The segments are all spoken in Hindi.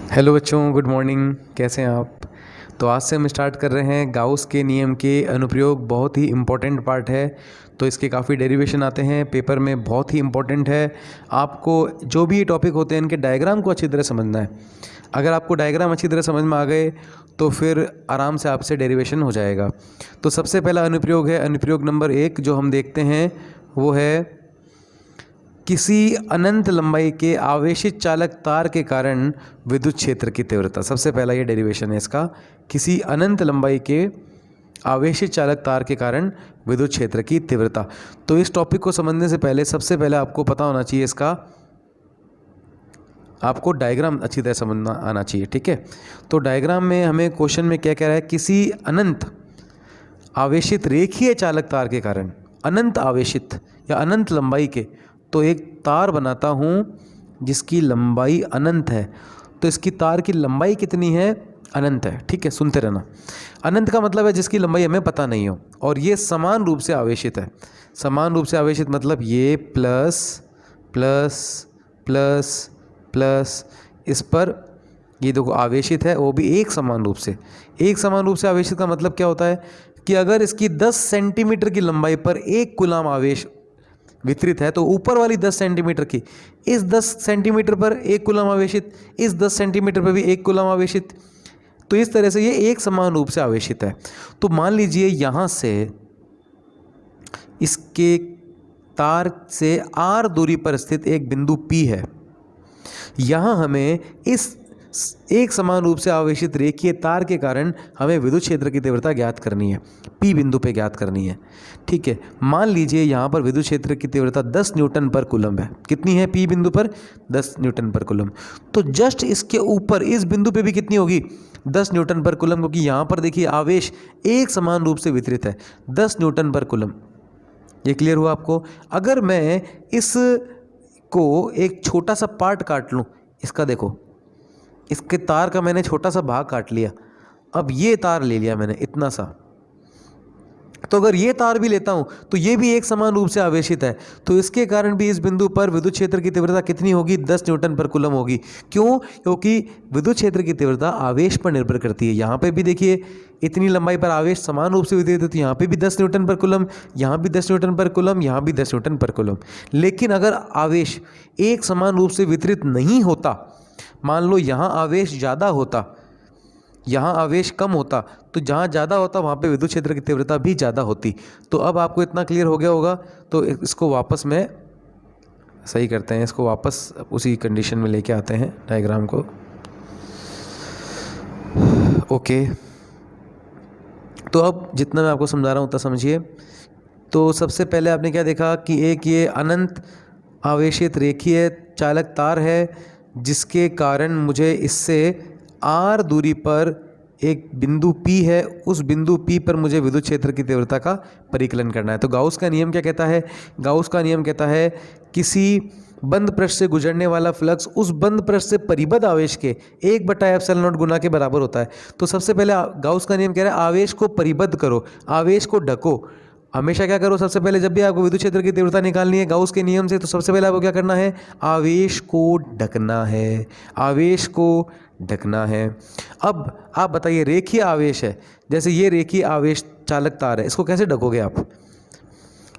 हेलो बच्चों, गुड मॉर्निंग। कैसे हैं आप? तो आज से हम स्टार्ट कर रहे हैं गाउस के नियम के अनुप्रयोग। बहुत ही इम्पोर्टेंट पार्ट है। तो इसके काफ़ी डेरिवेशन आते हैं पेपर में, बहुत ही इम्पोर्टेंट है। आपको जो भी टॉपिक होते हैं इनके डायग्राम को अच्छी तरह समझना है। अगर आपको डायग्राम अच्छी तरह समझ में आ गए तो फिर आराम से आपसे डेरिवेशन हो जाएगा। तो सबसे पहला अनुप्रयोग है अनुप्रयोग नंबर 1 जो हम देखते हैं वो है किसी अनंत लंबाई के आवेशित चालक तार के कारण विद्युत क्षेत्र की तीव्रता। सबसे पहला ये डेरिवेशन है इसका, किसी अनंत लंबाई के आवेशित चालक तार के कारण विद्युत क्षेत्र की तीव्रता। तो इस टॉपिक को समझने से पहले सबसे पहले आपको पता होना चाहिए इसका, आपको डायग्राम अच्छी तरह समझना आना चाहिए। ठीक है, तो डायग्राम में हमें क्वेश्चन में क्या कह रहा है, किसी अनंत आवेशित रेखीय चालक तार के कारण, अनंत आवेशित या अनंत लंबाई के, तो एक तार बनाता हूँ जिसकी लंबाई अनंत है। तो इसकी तार की लंबाई कितनी है? अनंत है। ठीक है, सुनते रहना। अनंत का मतलब है जिसकी लंबाई हमें पता नहीं हो, और ये समान रूप से आवेशित है। समान रूप से आवेशित मतलब ये प्लस प्लस प्लस प्लस, इस पर ये देखो आवेशित है, वो भी एक समान रूप से। एक समान रूप से आवेशित का मतलब क्या होता है कि अगर इसकी 10 सेंटीमीटर की लंबाई पर एक कूलाम आवेश वितरित है तो ऊपर वाली 10 सेंटीमीटर की, इस 10 सेंटीमीटर पर एक कूलाम आवेशित, इस 10 सेंटीमीटर पर भी एक कूलाम आवेशित। तो इस तरह से ये एक समान रूप से आवेशित है। तो मान लीजिए यहाँ से इसके तार से r दूरी पर स्थित एक बिंदु P है। यहाँ हमें इस एक समान रूप से आवेशित रेखीय तार के कारण हमें विद्युत क्षेत्र की तीव्रता ज्ञात करनी है, P बिंदु पे ज्ञात करनी है। ठीक है, मान लीजिए यहाँ पर विद्युत क्षेत्र की तीव्रता 10 न्यूटन पर कूलम है। कितनी है P बिंदु पर? 10 न्यूटन पर कूलम। तो जस्ट इसके ऊपर इस बिंदु पे भी कितनी होगी? 10 न्यूटन पर कूलम, क्योंकि यहाँ पर देखिए आवेश एक समान रूप से वितरित है, 10 न्यूटन पर कूलम। ये क्लियर हुआ आपको? अगर मैं इस को एक छोटा सा पार्ट काट लूँ, इसका देखो, इसके तार का मैंने छोटा सा भाग काट लिया। अब ये तार ले लिया मैंने इतना सा, तो अगर ये तार भी लेता हूं तो ये भी एक समान रूप से आवेशित है। तो इसके कारण भी इस बिंदु पर विद्युत क्षेत्र की तीव्रता कितनी होगी? 10 न्यूटन पर कूलम होगी। क्यों? क्योंकि विद्युत क्षेत्र की तीव्रता आवेश पर निर्भर करती है। यहाँ पे भी देखिए इतनी लंबाई पर आवेश समान रूप से वितरित है, तो यहाँ पे भी 10 न्यूटन पर कूलम, यहाँ भी 10 न्यूटन पर कूलम, यहाँ भी 10 न्यूटन पर कूलम। लेकिन अगर आवेश एक समान रूप से वितरित नहीं होता, मान लो यहाँ आवेश ज़्यादा होता, यहाँ आवेश कम होता, तो जहाँ ज़्यादा होता वहाँ पे विद्युत क्षेत्र की तीव्रता भी ज़्यादा होती। तो अब आपको इतना क्लियर हो गया होगा। तो इसको वापस में सही करते हैं, इसको वापस उसी कंडीशन में लेके आते हैं डायग्राम को। ओके, तो अब जितना मैं आपको समझा रहा हूँ उतना समझिए। तो सबसे पहले आपने क्या देखा कि एक ये अनंत आवेशित रेखीय चालक तार है जिसके कारण मुझे इससे r दूरी पर एक बिंदु P है, उस बिंदु P पर मुझे विद्युत क्षेत्र की तीव्रता का परिकलन करना है। तो गाउस का नियम क्या कहता है? गाउस का नियम कहता है किसी बंद पृष्ठ से गुजरने वाला फ्लक्स उस बंद पृष्ठ से परिबद्ध आवेश के 1/ε0 गुना के बराबर होता है। तो सबसे पहले गाउस का नियम कह रहा है आवेश को परिबद्ध करो, आवेश को ढको। हमेशा क्या करो, सबसे पहले जब भी आपको विद्युत क्षेत्र की तीव्रता निकालनी है गाउस के नियम से, तो सबसे पहले आपको क्या करना है? आवेश को ढकना है, आवेश को ढकना है। अब आप बताइए, रेखीय आवेश है, जैसे ये रेखीय आवेश चालक तार है, इसको कैसे ढकोगे आप?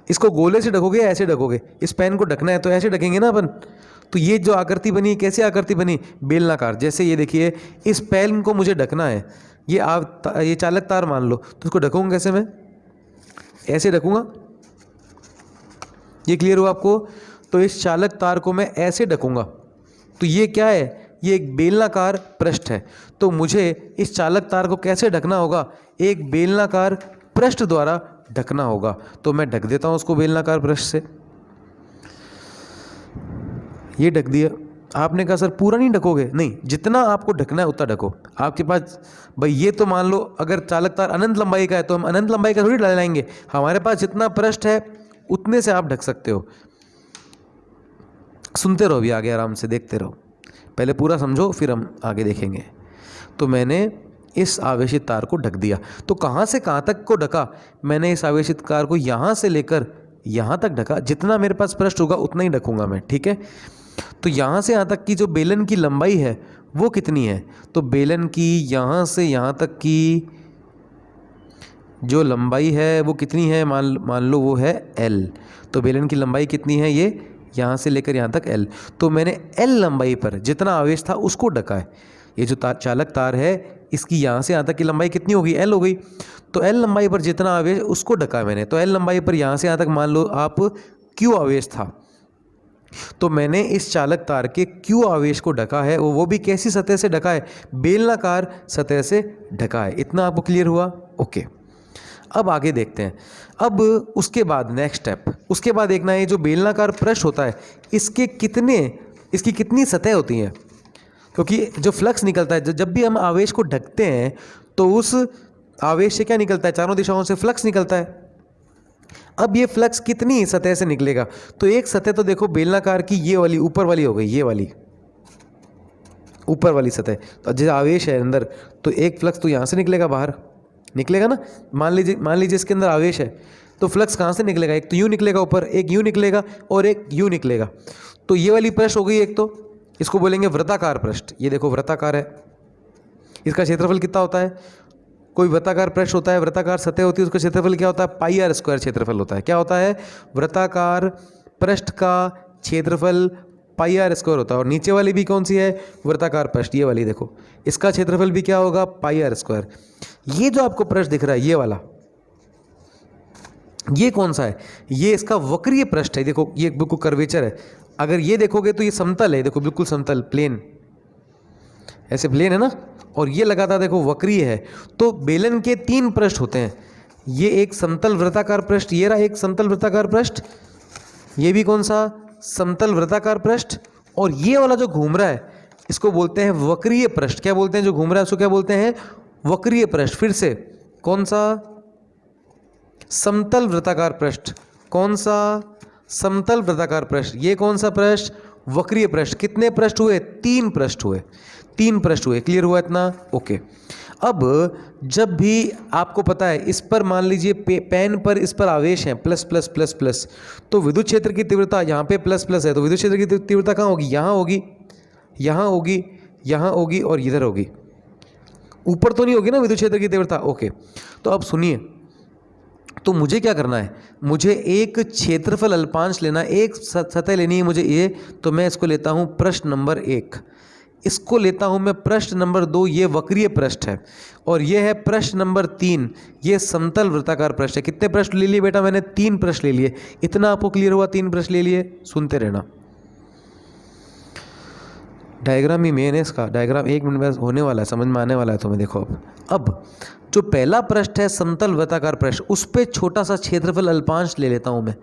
इसको गोले से ढकोगे या ऐसे ढकोगे? इस पेन को ढकना है तो ऐसे ढकेंगे ना अपन। तो ये जो आकृति बनी, कैसी आकृति बनी? बेलनाकार। जैसे ये देखिए, इस पेन को मुझे ढकना है, ये चालक तार मान लो, तो इसको ढकूंगा कैसे मैं? ऐसे ढकूंगा। ये क्लियर हुआ आपको? तो इस चालक तार को मैं ऐसे ढकूंगा। तो ये क्या है? ये एक बेलनाकार पृष्ठ है। तो मुझे इस चालक तार को कैसे ढकना होगा? एक बेलनाकार पृष्ठ द्वारा ढकना होगा। तो मैं ढक देता हूं उसको बेलनाकार पृष्ठ से। ये ढक दिया। आपने कहा सर पूरा नहीं ढकोगे? नहीं, जितना आपको ढकना है उतना ढको। आपके पास भाई ये तो मान लो अगर चालक तार अनंत लंबाई का है तो हम अनंत लंबाई का थोड़ी डालेंगे। हमारे पास जितना पृष्ठ है उतने से आप ढक सकते हो। सुनते रहो, भी आगे आराम से देखते रहो, पहले पूरा समझो फिर हम आगे देखेंगे। तो मैंने इस आवेशित तार को ढक दिया। तो कहाँ से कहाँ तक को ढका? मैंने इस आवेशित तार को यहाँ से लेकर यहाँ तक ढका। जितना मेरे पास पृष्ठ होगा उतना ही ढकूंगा मैं। ठीक है, तो यहाँ से यहाँ तक की जो बेलन की लंबाई है वो कितनी है? तो बेलन की यहाँ से यहाँ तक की जो लंबाई है वो कितनी है? मान लो वो है L। तो बेलन की लंबाई कितनी है? ये यहाँ से लेकर यहाँ तक L। तो मैंने L लंबाई पर जितना आवेश था उसको ढका है। ये जो चालक तार है इसकी यहाँ से यहाँ तक की लंबाई कितनी होगी? L हो गई। तो L लंबाई पर जितना आवेश उसको ढका है मैंने। तो L लंबाई पर यहाँ से यहाँ तक मान लो आप Q आवेश था, तो मैंने इस चालक तार के Q आवेश को ढका है। वो भी कैसी सतह से ढका है? बेलनाकार सतह से ढका है। इतना आपको क्लियर हुआ? ओके। अब आगे देखते हैं। अब उसके बाद नेक्स्ट स्टेप, उसके बाद देखना है जो बेलनाकार पृष्ठ होता है इसकी कितनी सतह होती हैं, क्योंकि जो फ्लक्स निकलता है जब भी हम आवेश को ढकते हैं तो उस आवेश से क्या निकलता है? चारों दिशाओं से फ्लक्स निकलता है। अब ये फ्लक्स कितनी सतह से निकलेगा? तो एक सतह तो देखो बेलनाकार की ये वाली ऊपर वाली हो गई, ये वाली ऊपर वाली सतह। तो जैसे आवेश है अंदर तो एक फ्लक्स तो यहाँ से निकलेगा, बाहर निकलेगा ना। मान लीजिए इसके अंदर आवेश है तो फ्लक्स कहाँ से निकलेगा? एक तो यूँ निकलेगा ऊपर, एक यूँ निकलेगा और एक यूँ निकलेगा। तो ये वाली पृष्ठ हो गई एक, तो इसको बोलेंगे वृत्ताकार पृष्ठ। ये देखो वृत्ताकार है, इसका क्षेत्रफल कितना होता है? कोई वृत्ताकार पृष्ठ होता है, वृत्ताकार सतह होती है, उसका क्षेत्रफल क्या होता है? पाई आर स्क्वायर क्षेत्रफल होता है। क्या होता है? वृत्ताकार पृष्ठ का क्षेत्रफल पाई आर स्क्वायर होता है। और नीचे वाली भी कौन सी है? वृत्ताकार पृष्ठ, ये वाली देखो, इसका क्षेत्रफल भी क्या होगा? पाई आर स्क्वायर। ये जो आपको पृष्ठ दिख रहा है ये वाला, ये कौन सा है? ये इसका वक्रीय पृष्ठ है। देखो ये बिल्कुल कर्वेचर है। अगर ये देखोगे तो ये समतल है, देखो बिल्कुल समतल, प्लेन, ऐसे प्लेन है ना। और ये लगातार देखो वक्रीय है। तो बेलन के 3 पृष्ठ होते हैं। ये एक समतल वृत्ताकार पृष्ठ, ये रहा एक समतल वृत्ताकार पृष्ठ, ये भी कौन सा? समतल वृत्ताकार पृष्ठ। और ये वाला जो घूम रहा है इसको बोलते हैं वक्रीय पृष्ठ। क्या बोलते हैं? जो घूम रहा है उसको क्या बोलते हैं? वक्रीय पृष्ठ। फिर से कौन सा? समतल वृत्ताकार पृष्ठ। कौन सा? समतल वृत्ताकार पृष्ठ। ये कौन सा पृष्ठ? वक्रीय पृष्ठ। कितने पृष्ठ हुए? 3 पृष्ठ हुए, 3 पृष्ठ हुए। क्लियर हुआ इतना? ओके। अब जब भी आपको पता है इस पर मान लीजिए पेन पर इस पर आवेश है प्लस प्लस प्लस प्लस, तो विद्युत क्षेत्र की तीव्रता यहाँ पे प्लस प्लस है, तो विद्युत क्षेत्र की तीव्रता कहाँ होगी? यहाँ होगी, यहाँ होगी, यहाँ होगी और इधर होगी। ऊपर तो नहीं होगी ना विद्युत क्षेत्र की तीव्रता। ओके, तो अब सुनिए, तो मुझे क्या करना है? मुझे एक क्षेत्रफल अल्पांश लेना, एक सतह लेनी है मुझे ये। तो मैं इसको लेता हूँ प्रश्न नंबर 1, इसको लेता हूँ मैं प्रश्न नंबर 2, ये वक्रीय पृष्ठ है। और ये है प्रश्न नंबर 3, ये समतल वृत्ताकार पृष्ठ है। कितने प्रश्न ले लिए बेटा? मैंने 3 प्रश्न ले लिए। इतना आपको क्लियर हुआ? 3 प्रश्न ले लिए, सुनते रहना। डायग्राम ही मेन है इसका, डायग्राम 1 मिनट में होने वाला है, समझ में आने वाला है तुम्हें। देखो अब जो पहला पृष्ठ है समतल वृत्ताकार पृष्ठ, उस पर छोटा सा क्षेत्रफल अल्पांश ले लेता हूँ मैं।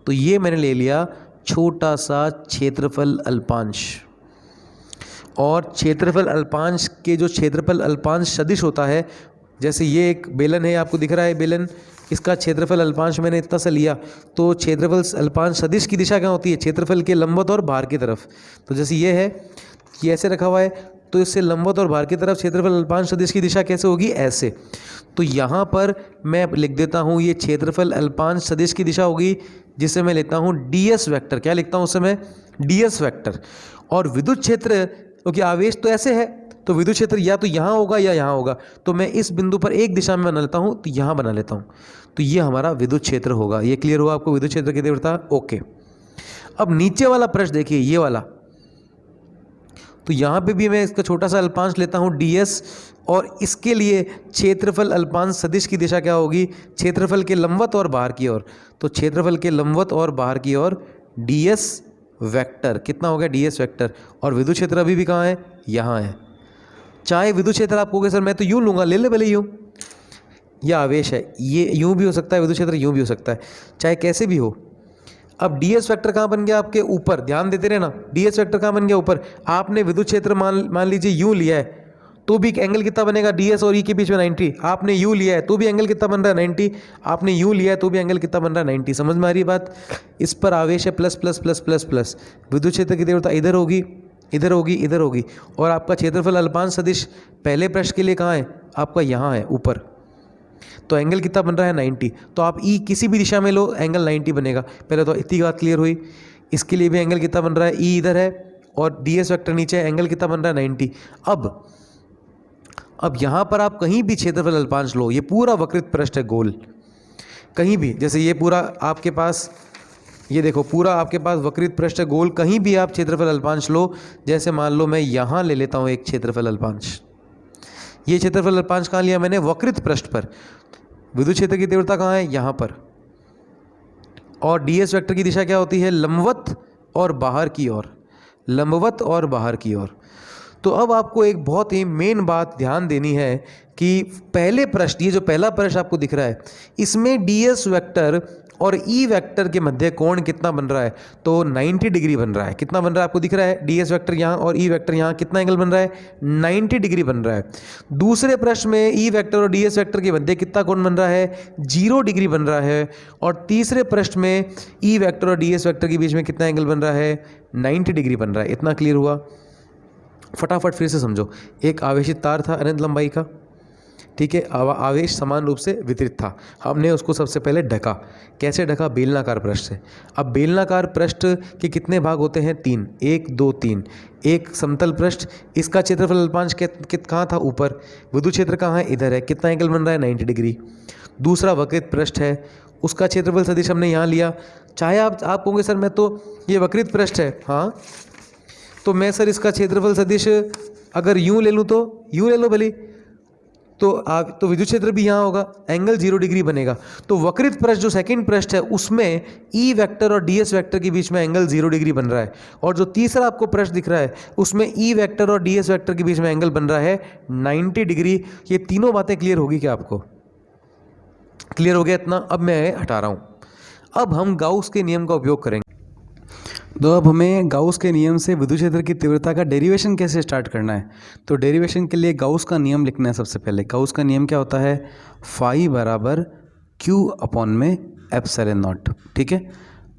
तो ये मैंने ले लिया छोटा सा क्षेत्रफल अल्पांश। और क्षेत्रफल अल्पांश के जो क्षेत्रफल अल्पांश सदिश होता है, जैसे ये एक बेलन है, आपको दिख रहा है बेलन, इसका क्षेत्रफल अल्पांश मैंने इतना सा लिया। तो क्षेत्रफल अल्पांश सदिश की दिशा क्या होती है? क्षेत्रफल के लंबवत और भार की तरफ। तो जैसे ये है, ये ऐसे रखा हुआ है, तो इससे लंबवत और भार की तरफ क्षेत्रफल अल्पांश सदिश की दिशा कैसे होगी? ऐसे। तो यहाँ पर मैं लिख देता हूँ ये क्षेत्रफल अल्पांश सदिश की दिशा होगी, जिसे मैं लेता हूँ ds वेक्टर। क्या लिखता हूँ उसे मैं? ds vector. और विद्युत क्षेत्र, क्योंकि आवेश तो ऐसे है, तो विद्युत क्षेत्र या तो यहाँ होगा या यहाँ होगा। तो मैं इस बिंदु पर एक दिशा में बना लेता हूँ, तो यहाँ बना लेता हूँ। तो ये हमारा विद्युत क्षेत्र होगा। ये क्लियर हुआ आपको विद्युत क्षेत्र की तीव्रता? ओके। अब नीचे वाला प्रश्न देखिए, ये वाला। तो यहाँ पे भी मैं इसका छोटा सा अल्पांश लेता हूँ ds, और इसके लिए क्षेत्रफल अल्पांश सदिश की दिशा क्या होगी? क्षेत्रफल के लंबवत और बाहर की ओर। तो क्षेत्रफल के लंबवत और बाहर की ओर ds वेक्टर। कितना हो गया? ds vector. और विद्युत क्षेत्र अभी भी कहाँ है? यहाँ है। चाहे विद्युत क्षेत्र आप कहोगे सर मैं तो यूँ लूँगा, ले ले भले यूँ, यह आवेश है, ये यूँ भी हो सकता है, विद्युत क्षेत्र यूँ भी हो सकता है, चाहे कैसे भी हो। अब ds वेक्टर कहाँ बन गया? आपके ऊपर, ध्यान देते रहे ना। ds वेक्टर कहाँ बन गया? ऊपर। आपने विद्युत क्षेत्र मान लीजिए यूँ लिया है, तो भी एंगल कितना बनेगा? ds और e के बीच में 90। आपने यू लिया है तो भी एंगल कितना बन रहा है? 90। आपने यू लिया है तो भी एंगल कितना बन रहा है? 90। समझ में आ रही बात? इस पर आवेश है plus plus plus plus plus, विद्युत क्षेत्र की तीव्रता इधर होगी, इधर होगी, इधर होगी। और आपका क्षेत्रफल अल्पांश सदिश पहले पृष्ठ के लिए कहाँ है? आपका यहाँ है, ऊपर। तो एंगल कितना बन रहा है? 90। तो आप ई किसी भी दिशा में लो, एंगल 90 बनेगा। पहले तो इतनी बात क्लियर हुई। इसके लिए भी एंगल कितना बन रहा है? ई इधर है और ds वेक्टर नीचे है, एंगल कितना बन रहा है 90। अब यहाँ पर आप कहीं भी क्षेत्रफल अल्पांश लो, ये पूरा वक्रित पृष्ठ है गोल, कहीं भी, जैसे ये पूरा आपके पास, ये देखो पूरा आपके पास वक्रित पृष्ठ है गोल, कहीं भी आप क्षेत्रफल अल्पांश लो। जैसे मान लो मैं यहाँ ले लेता हूँ एक क्षेत्रफल अल्पांश, ये क्षेत्रफल अल्पांश कहाँ लिया मैंने, वक्रित पृष्ठ पर। विद्युत क्षेत्र की तीव्रता कहाँ है, यहाँ पर, और ds वेक्टर की दिशा क्या होती है, लंबवत और बाहर की ओर, लंबवत और बाहर की ओर। तो अब आपको एक बहुत ही मेन बात ध्यान देनी है कि पहले पृष्ठ, ये जो पहला पृष्ठ आपको दिख रहा है, इसमें ds वेक्टर और e वेक्टर के मध्य कोण कितना बन रहा है, तो 90 डिग्री बन रहा है। कितना बन रहा है आपको दिख रहा है, ds वेक्टर यहाँ और e वेक्टर यहाँ, कितना एंगल बन रहा है, 90 डिग्री बन रहा है। दूसरे पृष्ठ में e वेक्टर और ds वेक्टर के मध्य कितना कोण बन रहा है, 0 डिग्री बन रहा है। और तीसरे पृष्ठ में e वेक्टर और ds वेक्टर के बीच में कितना एंगल बन रहा है, 90 डिग्री बन रहा है। इतना क्लियर हुआ। फटाफट फिर से समझो, एक आवेशित तार था अनंत लंबाई का, ठीक है, आवेश समान रूप से वितरित था, हमने उसको सबसे पहले ढका। कैसे ढका, बेलनाकार पृष्ठ से। अब बेलनाकार पृष्ठ के कितने भाग होते हैं, 3, 1 2 3। एक समतल पृष्ठ, इसका क्षेत्रफल अल्पांश कहाँ था, ऊपर, विद्युत क्षेत्र कहाँ है, इधर है, कितना एंगल बन रहा है, 90 डिग्री। दूसरा वक्रित पृष्ठ है, उसका क्षेत्रफल सदिश हमने यहाँ लिया। चाहे आप कहोगे सर मैं तो ये वक्रित पृष्ठ है, हाँ तो मैं सर इसका क्षेत्रफल सदिश अगर यूँ ले लूँ तो यूँ ले लो भली, तो विद्युत क्षेत्र भी यहाँ होगा, एंगल 0 डिग्री बनेगा। तो वक्रित पृष्ठ जो सेकंड पृष्ठ है उसमें ई वेक्टर और ds वेक्टर के बीच में एंगल 0 डिग्री बन रहा है। और जो तीसरा आपको पृष्ठ दिख रहा है उसमें ई वेक्टर और ds वेक्टर के बीच में एंगल बन रहा है 90 डिग्री। ये तीनों बातें क्लियर होगी क्या आपको, क्लियर हो गया इतना। अब मैं हटा रहा हूँ। अब हम गाउस के नियम का उपयोग करेंगे। तो अब हमें गाउस के नियम से विद्युत क्षेत्र की तीव्रता का डेरिवेशन कैसे स्टार्ट करना है। तो डेरिवेशन के लिए गाउस का नियम लिखना है। सबसे पहले गाउस का नियम क्या होता है, फाई बराबर क्यू अपॉन में एप्सिलॉन नॉट, ठीक है।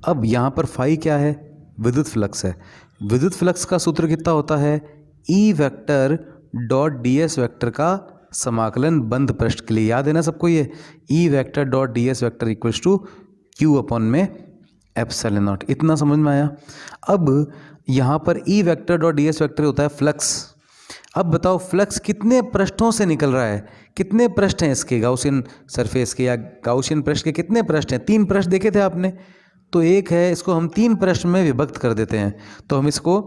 अब यहाँ पर फाई क्या है, विद्युत फ्लक्स है। विद्युत फ्लक्स का सूत्र कितना होता है, ई वेक्टर डॉट ds वेक्टर का समाकलन बंद पृष्ठ के लिए। याद है ना सबको, ये E vector dot ds vector equals to Q upon में एप्सिलॉन नॉट। इतना समझ में आया। अब यहाँ पर E vector dot ds vector होता है फ्लक्स। अब बताओ फ्लक्स कितने पृष्ठों से निकल रहा है, कितने पृष्ठ हैं इसके, गाउसियन सरफेस के या गाउसियन पृष्ठ के कितने पृष्ठ हैं, 3 पृष्ठ देखे थे आपने, तो एक है, इसको हम 3 पृष्ठ में विभक्त कर देते हैं। तो हम इसको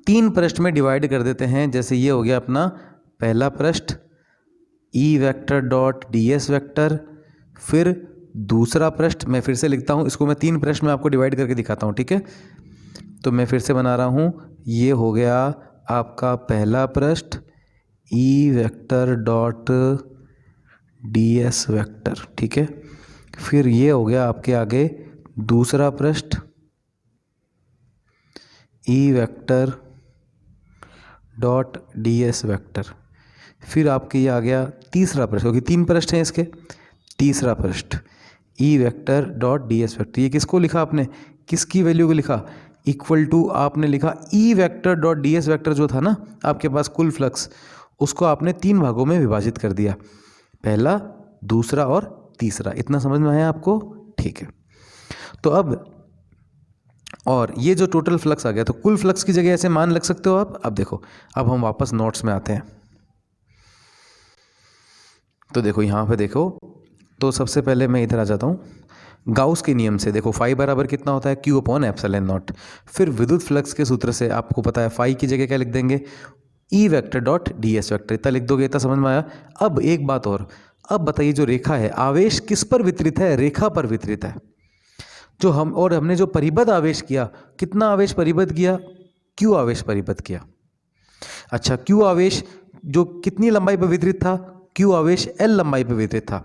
3 पृष्ठ में डिवाइड कर देते हैं। जैसे ये हो गया अपना पहला पृष्ठ ई वेक्टर डॉट ds वेक्टर, फिर दूसरा पृष्ठ, मैं फिर से लिखता हूँ इसको, मैं 3 पृष्ठ में आपको डिवाइड करके दिखाता हूँ, ठीक है। तो मैं फिर से बना रहा हूँ, ये हो गया आपका पहला पृष्ठ ई वेक्टर डॉट ds वेक्टर, ठीक है। फिर ये हो गया आपके आगे दूसरा पृष्ठ ई वेक्टर डॉट ds वेक्टर। फिर आपके ये आ गया तीसरा पृष्ठ, क्योंकि 3 पृष्ठ हैं इसके, तीसरा पृष्ठ ई वेक्टर डॉट ds वेक्टर। ये किसको लिखा आपने, किसकी वैल्यू को लिखा, इक्वल टू आपने लिखा ई वेक्टर डॉट ds वेक्टर जो था ना आपके पास कुल फ्लक्स, उसको आपने 3 भागों में विभाजित कर दिया, पहला, दूसरा और तीसरा। इतना समझ में आया आपको, ठीक है। तो अब और ये जो टोटल फ्लक्स आ गया, तो कुल फ्लक्स की जगह ऐसे मान लग सकते हो आप। अब देखो, अब हम वापस नोट्स में आते हैं। तो देखो यहाँ पे देखो, तो सबसे पहले मैं इधर आ जाता हूँ। गाउस के नियम से देखो फाई बराबर कितना होता है, क्यू अपॉन एप्सिलॉन नॉट। फिर विद्युत फ्लक्स के सूत्र से आपको पता है फाई की जगह क्या लिख देंगे, ई वेक्टर डॉट ds वेक्टर। इतना लिख दोगे, इतना समझ में आया। अब एक बात और, अब बताइए जो रेखा है, आवेश किस पर वितरित है, रेखा पर वितरित है। जो हमने जो परिबद्ध आवेश किया, कितना आवेश परिबद्ध किया, क्यू आवेश परिबद्ध किया। अच्छा, क्यू आवेश जो कितनी लंबाई पर वितरित था, क्यू आवेश L लंबाई पर वितरित था।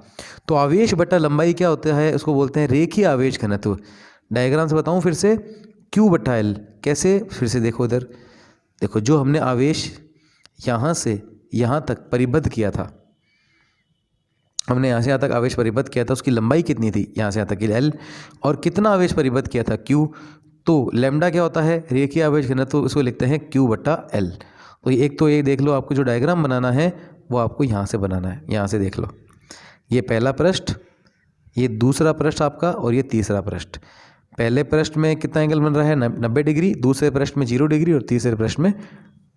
तो आवेश बटा लंबाई क्या होता है, उसको बोलते हैं रेखीय आवेश घनत्व। डायग्राम से बताऊं फिर से, Q बटा L कैसे, फिर से देखो इधर, देखो जो हमने आवेश यहाँ से यहाँ तक परिबद्ध किया था, हमने यहाँ से यहाँ तक आवेश परिबद्ध किया था, उसकी लंबाई कितनी थी, यहाँ से यहाँ तक की L, और कितना आवेश परिबद्ध किया था, Q। तो लैम्डा क्या होता है, रेखीय आवेश घनत्व, उसको लिखते हैं Q बटा L। तो एक तो ये देख लो, आपको जो डायग्राम बनाना है वो आपको यहाँ से बनाना है, यहाँ से देख लो, ये पहला पृष्ठ, ये दूसरा पृष्ठ आपका, और ये तीसरा पृष्ठ। पहले पृष्ठ में कितना एंगल बन रहा है 90 डिग्री, दूसरे पृष्ठ में 0 डिग्री और तीसरे पृष्ठ में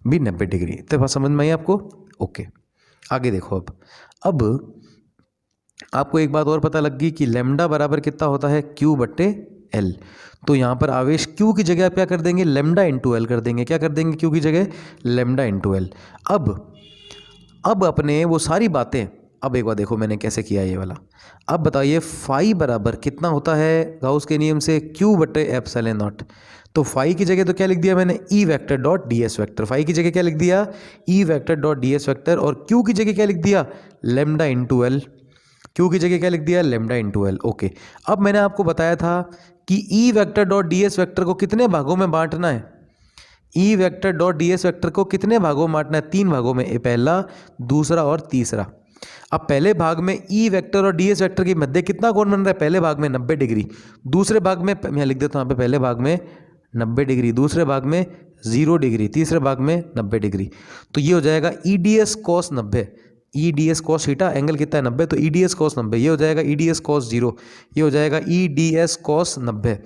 भी 90 डिग्री। इतने बात समझ में आई आपको? ओके, आगे देखो। अब आपको एक बात और पता लग गई कि लैम्डा बराबर कितना होता है Q/L। तो यहाँ पर आवेश Q की जगह आप क्या कर देंगे, लैम्डा इंटू L कर देंगे। क्या कर देंगे Q की जगह, लैम्डा इंटू L। अब अपने वो सारी बातें, अब एक बार देखो मैंने कैसे किया ये वाला। अब बताइए फाई बराबर कितना होता है गाउस के नियम से, Q/ε0। तो फाई की जगह तो क्या लिख दिया मैंने, E vector dot ds vector. Phi की जगह क्या लिख दिया, E vector dot ds vector, और Q की जगह क्या लिख दिया, लैम्डा इंटू L। Q की जगह क्या लिख दिया, लैम्डा इंटू L। ओके, अब मैंने आपको बताया था कि E vector dot ds vector को कितने भागों में बांटना है। E vector dot ds vector को कितने भागों में बांटना है, 3 भागों में, पहला, दूसरा और तीसरा। अब पहले भाग में E वेक्टर और ds वेक्टर के मध्य कितना कोण बन रहा है, पहले भाग में 90 डिग्री, दूसरे भाग में मैं लिख देता हूँ यहाँ पे, पहले भाग में 90 डिग्री, दूसरे भाग में 0 डिग्री, तीसरे भाग में 90 डिग्री। तो ये हो जाएगा EDS cos 90, EDS cos theta, angle कितना है 90, तो EDS cos 90, ये हो जाएगा EDS cos 0, ये हो जाएगा EDS cos 90।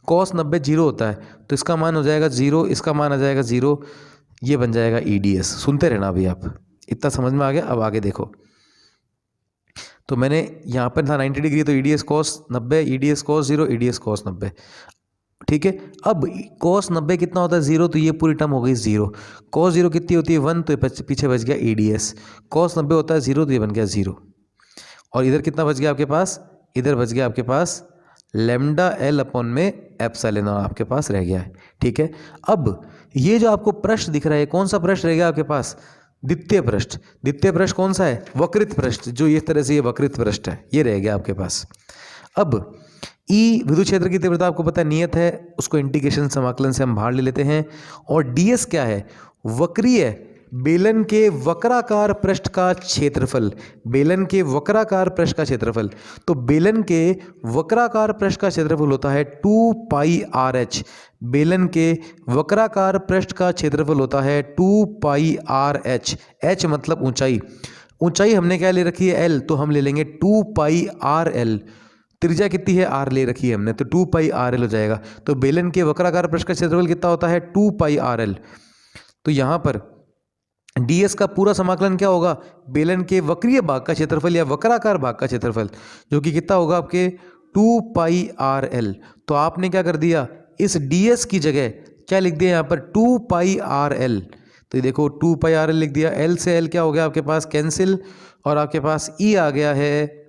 cos 90 0 होता है, तो इसका मान हो जाएगा 0, इसका मान आ जाएगा 0, ये बन जाएगा EDS। सुनते रहना अभी आप, इतना समझ में आ गया। अब आगे देखो, तो मैंने यहाँ पर था 90 डिग्री, तो EDS cos 90, EDS cos 0, EDS cos 90, ठीक है। अब cos 90 कितना होता है 0, तो ये पूरी टर्म हो गई 0। cos 0 कितनी होती है 1, तो पीछे बच गया EDS। cos 90 होता है 0, तो ये बन गया 0। और इधर कितना बच गया आपके पास, इधर बच गया आपके पास लैम्डा L अपॉन में एप्सिलॉन आपके पास रह गया है, ठीक है। अब ये जो आपको पृष्ठ दिख रहा है, कौन सा पृष्ठ रह गया आपके पास, द्वितीय पृष्ठ। द्वितीय पृष्ठ कौन सा है, वक्रित पृष्ठ, जो इस तरह से ये वक्रित पृष्ठ है, ये रह गया आपके पास। अब E विद्युत क्षेत्र की तीव्रता आपको पता है नियत है, उसको इंटीग्रेशन समाकलन से हम बाहर ले लेते हैं। और ds क्या है, वक्रीय बेलन के वक्राकार पृष्ठ का क्षेत्रफल, बेलन के वक्राकार पृष्ठ का क्षेत्रफल। तो बेलन के वक्राकार पृष्ठ का क्षेत्रफल होता है 2πRh। बेलन के वक्राकार पृष्ठ का क्षेत्रफल होता है 2πRh। h मतलब ऊंचाई, ऊंचाई हमने क्या ले रखी है L, तो हम ले लेंगे 2πRL। त्रिज्या कितनी है R ले रखी है हमने, तो 2πRL हो जाएगा। तो बेलन के वक्राकार पृष्ठ का क्षेत्रफल कितना होता है 2πRL। तो यहाँ पर ds का पूरा समाकलन क्या होगा, बेलन के वक्रीय भाग का क्षेत्रफल या वक्राकार भाग का क्षेत्रफल, जो कि कितना होगा आपके 2πRL। तो आपने क्या कर दिया, इस ds की जगह क्या लिख दिया यहाँ पर 2πRL। तो देखो 2πRL लिख दिया, L से L क्या हो गया आपके पास कैंसिल, और आपके पास E आ गया है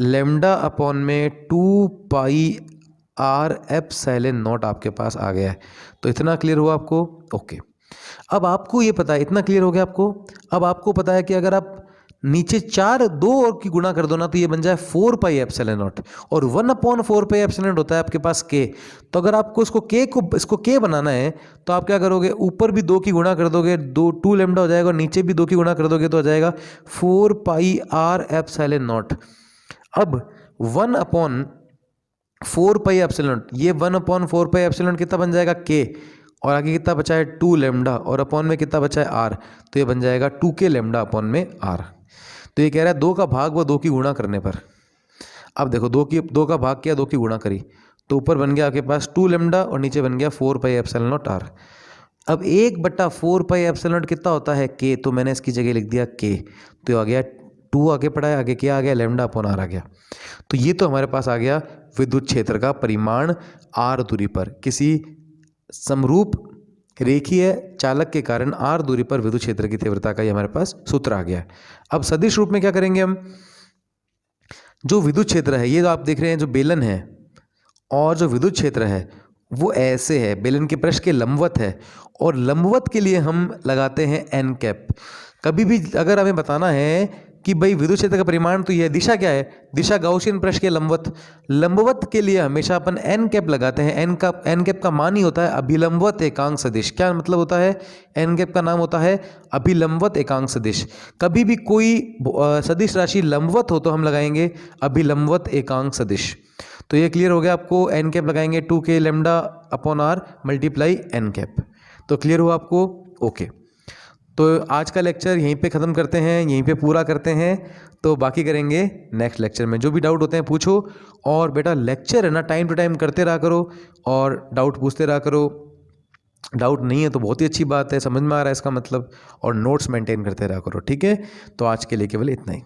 लैम्डा अपॉन में 2πR एप्सिलॉन नॉट आपके पास आ गया है। तो इतना क्लियर हुआ आपको? ओके, अब आपको ये पता है, इतना क्लियर हो गया आपको। अब आपको पता है कि अगर आप नीचे 2 और की गुणा कर दो ना, तो ये बन जाए 4π एप्सिलॉन नॉट, और 1/4π एप्सिलॉन नॉट होता है आपके पास k। तो अगर आपको इसको k बनाना है, तो आप क्या करोगे, ऊपर भी 2 की गुणा कर दोगे, 2 लैम्डा हो जाएगा, और नीचे भी 2 की गुणा कर दोगे तो हो जाएगा 4πR एप्सिलॉन नॉट। अब 1/4π एप्सिलॉन, ये 1/4π एप्सिलॉन कितना बन जाएगा k, और आगे कितना बचा है 2 लैम्डा, और अपॉन में कितना बचा है r, तो ये बन जाएगा 2k लैम्डा अपॉन में r। तो ये कह रहा है 2 का भाग व 2 की गुणा करने पर। अब देखो 2 का भाग किया, 2 की गुणा करी, तो ऊपर बन गया आपके पास 2 लैम्डा और नीचे बन गया 4π एप्सिलॉन नॉट r। अब 1/4π एप्सिलॉन नॉट कितना होता है k, तो मैंने इसकी जगह लिख दिया k, तो आ गया 2 आगे पड़ा है, आगे क्या आ गया लैम्डा अपॉन r आ गया। तो ये तो हमारे पास आ गया विद्युत क्षेत्र का परिमाण r दूरी पर किसी समरूप रेखीय चालक के कारण r दूरी पर विद्युत क्षेत्र की तीव्रता का ये हमारे पास सूत्र आ गया है। अब सदिश रूप में क्या करेंगे हम, जो विद्युत क्षेत्र है, ये जो आप देख रहे हैं जो बेलन है, और जो विद्युत क्षेत्र है वो ऐसे है, बेलन के पृष्ठ के लंबवत है, और लंबवत के लिए हम लगाते हैं n कैप। कभी भी अगर हमें बताना है कि भाई विद्युत क्षेत्र का परिमाण, तो यह दिशा क्या है, दिशा गाउसियन पृष्ठ के लंबवत के लिए हमेशा अपन n कैप लगाते हैं। n कैप का मान ही होता है अभिलंबवत एकांक सदिश। क्या मतलब होता है, n कैप का नाम होता है अभिलंबवत एकांक सदिश। कभी भी कोई सदिश राशि लंबवत हो तो हम लगाएंगे अभिलंबवत एकांक सदिश। तो ये क्लियर हो गया आपको, n कैप लगाएंगे 2k lambda upon r multiply n cap. तो क्लियर हुआ आपको? ओके, तो आज का लेक्चर यहीं पे ख़त्म करते हैं, यहीं पे पूरा करते हैं। तो बाकी करेंगे नेक्स्ट लेक्चर में। जो भी डाउट होते हैं पूछो, और बेटा लेक्चर है ना टाइम टू टाइम करते रहा करो और डाउट पूछते रहा करो। डाउट नहीं है तो बहुत ही अच्छी बात है, समझ में आ रहा है इसका मतलब, और नोट्स मेंटेन करते रहा करो, ठीक है। तो आज के लिए केवल इतना ही।